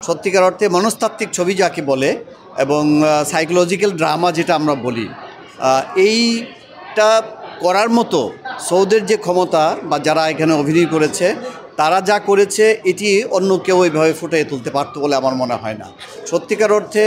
সত্যিকার অর্থে মনস্তাত্ত্বিক ছবি যাকে বলে এবং সাইকোলজিক্যাল ড্রামা যেটা আমরা বলি, এইটা করার মতো সৌদের যে ক্ষমতা বা যারা এখানে অভিনয় করেছে তারা যা করেছে এটি অন্য কেউ এইভাবে ফুটিয়ে তুলতে পারতো বলে আমার মনে হয় না। সত্যিকার অর্থে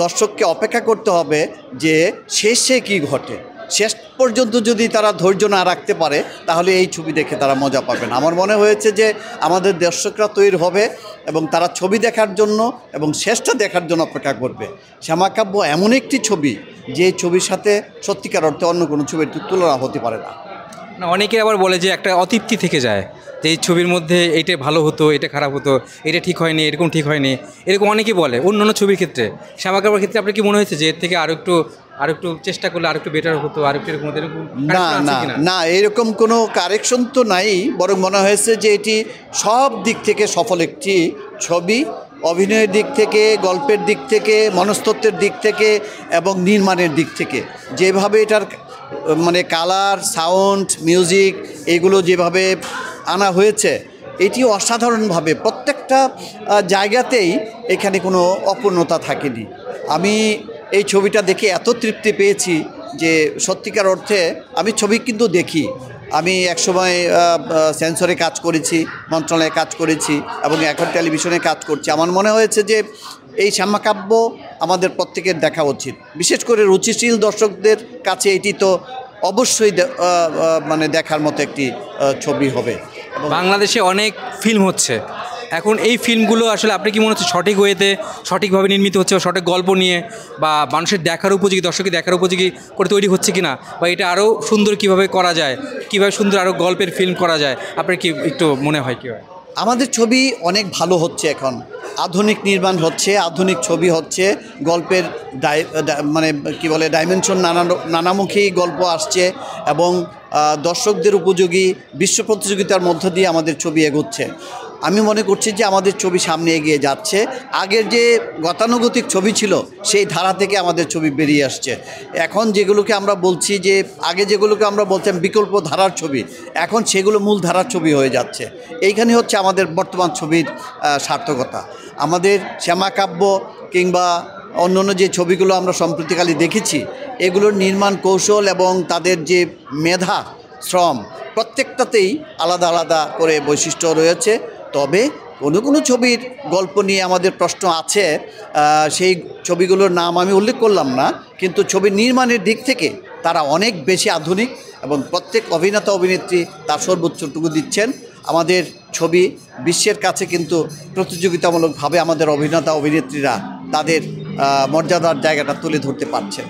দর্শককে অপেক্ষা করতে হবে যে শেষে কি ঘটে। শেষ পর্যন্ত যদি তারা ধৈর্য না রাখতে পারে তাহলে এই ছবি দেখে তারা মজা পাবে না। আমার মনে হয়েছে যে আমাদের দর্শকরা তৈরি হবে এবং তারা ছবি দেখার জন্য এবং শেষটা দেখার জন্য অপেক্ষা করবে। শ্যামাকাব্য এমন একটি ছবি যে ছবির সাথে সত্যিকার অর্থে অন্য কোনো ছবির তুলনা হতে পারে না। অনেকে আবার বলে যে একটা অতৃপ্তি থেকে যায়, যে এই ছবির মধ্যে এইটা ভালো হতো, এটা খারাপ হতো, এটা ঠিক হয়নি, এরকম ঠিক হয়নি, এরকম অনেকেই বলে অন্যান্য ছবির ক্ষেত্রে। শ্যামাকাব্যের ক্ষেত্রে আপনার কি মনে হয়েছে যে এর থেকে আরও একটু চেষ্টা করলে আরও একটু বেটার হতো, আর একটু এরকম? না না না, এরকম কোনো কারেকশন তো নাই, বরং মনে হয়েছে যে এটি সব দিক থেকে সফল একটি ছবি। অভিনয়ের দিক থেকে, গল্পের দিক থেকে, মনস্তত্ত্বের দিক থেকে এবং নির্মাণের দিক থেকে যেভাবে এটার মানে কালার, সাউন্ড, মিউজিক এগুলো যেভাবে আনা হয়েছে এটি অসাধারণভাবে প্রত্যেকটা জায়গাতেই এখানে কোনো অপূর্ণতা থাকেনি। আমি এই ছবিটা দেখে এত তৃপ্তি পেয়েছি যে সত্যিকার অর্থে আমি ছবি কিন্তু দেখি। আমি একসময় সেন্সরে কাজ করেছি, মন্ত্রণালয়ে কাজ করেছি এবং এখন টেলিভিশনে কাজ করছি। আমার মনে হয়েছে যে এই শ্যামাকাব্য আমাদের প্রত্যেকের দেখা উচিত, বিশেষ করে রুচিশীল দর্শকদের কাছে এটি তো অবশ্যই মানে দেখার মতো একটি ছবি হবে। বাংলাদেশে অনেক ফিল্ম হচ্ছে এখন, এই ফিল্মগুলো আসলে আপনি কি মনে হচ্ছে সঠিক ওয়েতে সঠিকভাবে নির্মিত হচ্ছে, বা সঠিক গল্প নিয়ে বা মানুষের দেখার উপযোগী, দর্শকের দেখার উপযোগী করে তৈরি হচ্ছে কিনা, বা এটা আরও সুন্দর কিভাবে করা যায়, কিভাবে সুন্দর আরও গল্পের ফিল্ম করা যায়, আপনার কি একটু মনে হয় কি হয়? আমাদের ছবি অনেক ভালো হচ্ছে এখন, আধুনিক নির্মাণ হচ্ছে, আধুনিক ছবি হচ্ছে, গল্পের মানে কি বলে ডাইমেনশন নানামুখী গল্প আসছে এবং দর্শকদের উপযোগী বিশ্ব প্রতিযোগিতার মধ্য দিয়ে আমাদের ছবি এগোচ্ছে। আমি মনে করছি যে আমাদের ছবি সামনে এগিয়ে যাচ্ছে। আগের যে গতানুগতিক ছবি ছিল সেই ধারা থেকে আমাদের ছবি বেরিয়ে আসছে। এখন যেগুলোকে আমরা বলছি যে আগে যেগুলোকে আমরা বলতাম বিকল্প ধারার ছবি, এখন সেগুলো মূল ধারার ছবি হয়ে যাচ্ছে। এইখানে হচ্ছে আমাদের বর্তমান ছবির সার্থকতা। আমাদের শ্যামাকাব্য কিংবা অন্যান্য যে ছবিগুলো আমরা সম্প্রতিকালে দেখেছি এগুলোর নির্মাণ কৌশল এবং তাদের যে মেধা, শ্রম প্রত্যেকটাতেই আলাদা আলাদা করে বৈশিষ্ট্য রয়েছে। তবে কোনো ছবির গল্প নিয়ে আমাদের প্রশ্ন আছে, সেই ছবিগুলোর নাম আমি উল্লেখ করলাম না, কিন্তু ছবির নির্মাণের দিক থেকে তারা অনেক বেশি আধুনিক এবং প্রত্যেক অভিনেতা অভিনেত্রী তার সর্বোচ্চটুকু দিচ্ছেন। আমাদের ছবি বিশ্বের কাছে কিন্তু প্রতিযোগিতামূলকভাবে আমাদের অভিনেতা অভিনেত্রীরা তাদের মর্যাদার জায়গাটা তুলে ধরতে পারছেন।